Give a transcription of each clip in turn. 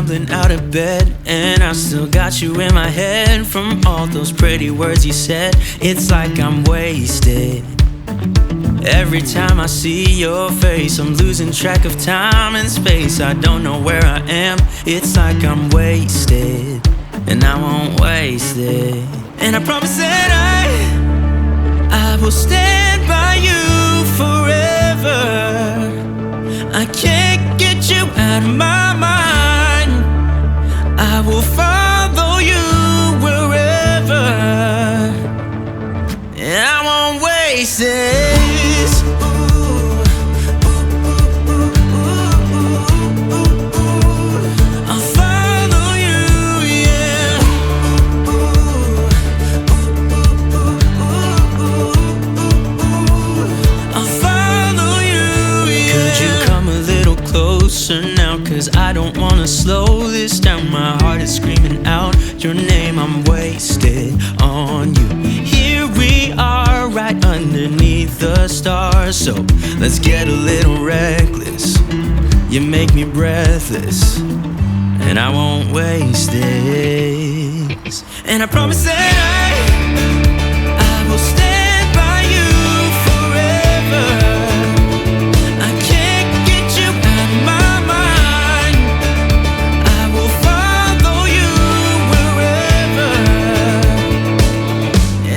stumbling out of bed, and I still got you in my head from all those pretty words you said. It's like I'm wasted. Every time I see your face, I'm losing track of time and space. I don't know where I am. It's like I'm wasted, and I won't waste it. And I promise that I will stand by you forever. I can't get you out of my mind. I will follow you wherever, and I won't waste this. I'll follow you, yeah. I'll follow you, yeah. Could you come a little closer now? 'Cause I don't wanna slow this down. My heart is screaming out your name. I'm wasted on you. Here we are, right underneath the stars. So let's get a little reckless. You make me breathless, and I won't waste this. And I promise that I will stand by you forever. I can't get you out of my mind. I will follow you wherever,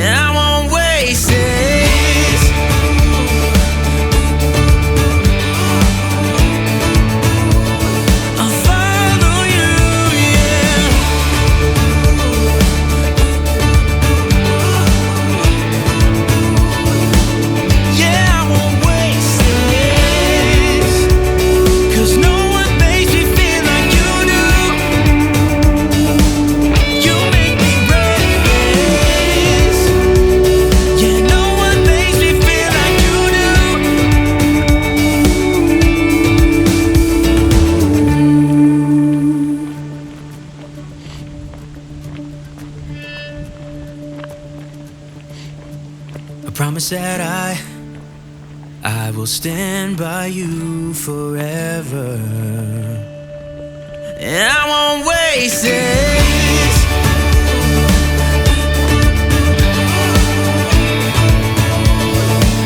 and I won't waste this. I'll follow you, yeah. Yeah, I won't waste this. 'Cause no one makes me feel like you do. You make me reckless. Yeah, no one makes me feel like you do. I promise that I will stand by you forever, and I won't waste this.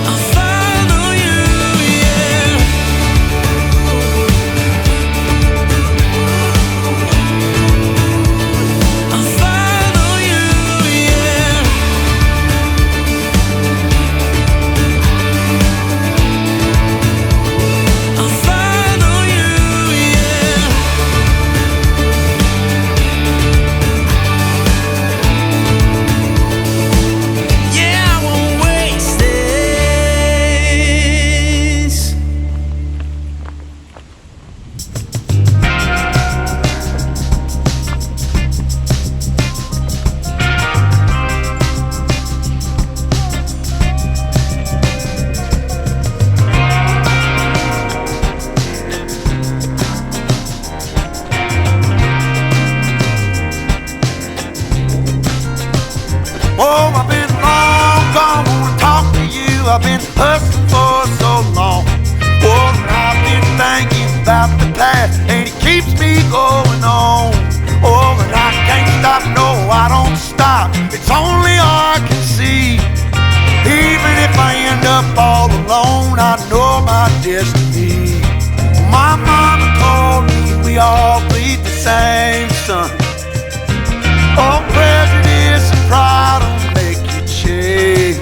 I'll follow you, yeah. I'll follow you, yeah. I'll follow you, yeah. Yeah, I won't waste this. Oh, I've been long gone, wanna talk to you. I've been hustling for so long. Oh, and I've been thinking about the past, and it keeps me going on. Oh, and I can't stop, no, I don't stop. It's only I can see. Even if I end up all alone, I know my destiny. My mama told me we all bleed the same sun. Oh, prejudice and pride will make you change.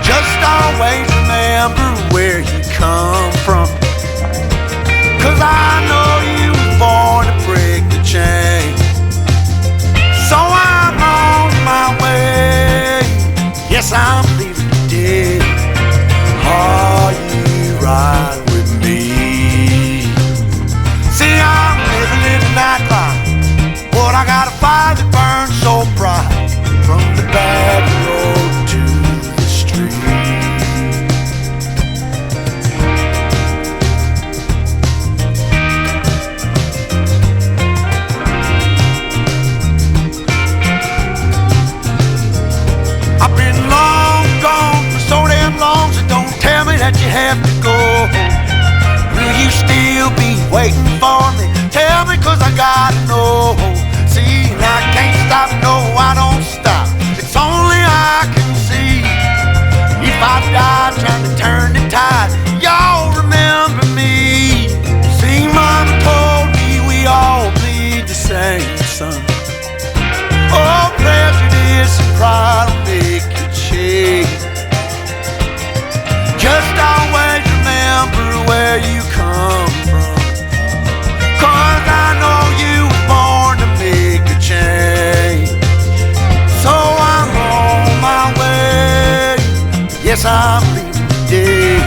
Just always remember where you come from. 'Cause I know you were born to break the chain. So I'm on my way. Yes, I'm leaving today. Are you riding with me? See, I'm living in the nightlife. But I got a fire that burns so bright, from the back road to the street. I've been long gone for so damn long, so don't tell me that you have to go. Will you still be waiting for me? Tell Yes, I'm leaving today.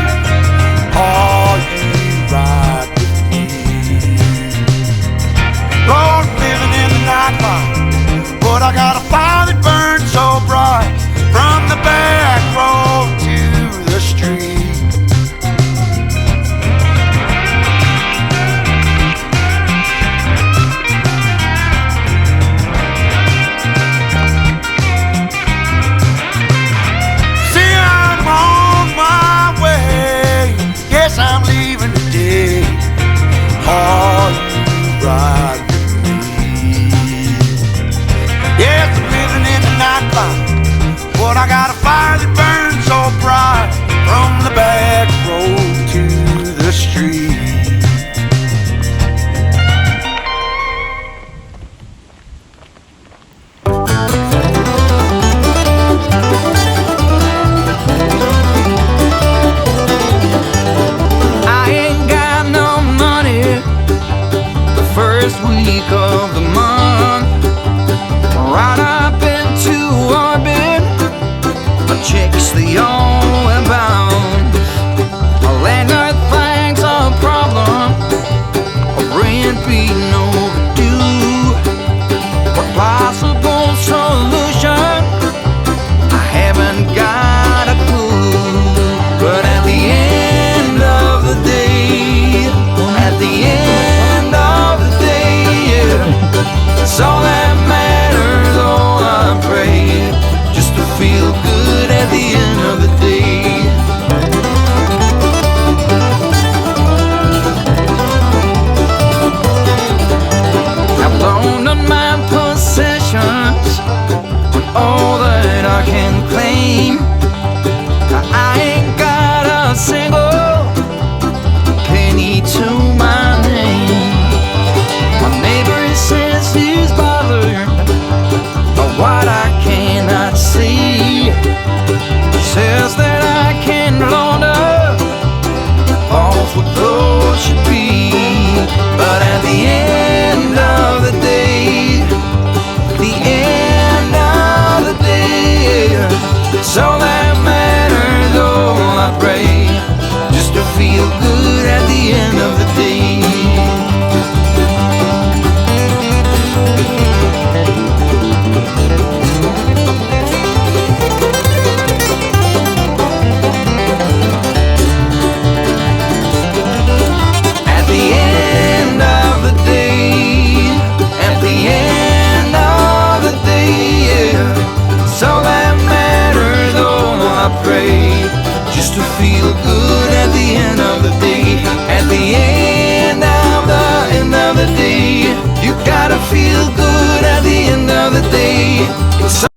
Are you right with me? Lord, living in the nightlife, but I got a fire that burns so bright from the back road to the street. I'm leaving today. Are you right with me? Yes, I'm living in the nightlife, but I got a fire that burns so bright from the back road to the street. First week of the month, right up into orbit, my chick's the only bound. A landlord thinks a problem, a rent being overdue. What possible solution? I haven't got a clue. But at the end of the day, at the end of the it's all that matters, all I pray, just to feel good at the end of the day. I've loaned on my possessions, all that I can claim. I ain't got a single penny to my name. My neighbor says he's bothered by what I cannot see. He says that I can launder falls what clothes should be. But at the end of the day, the end of the day, it's all that matters, all I pray, just to feel good at the end of the day. Just to feel good at the end of the day. At the end of the day, you gotta feel good at the end of the day.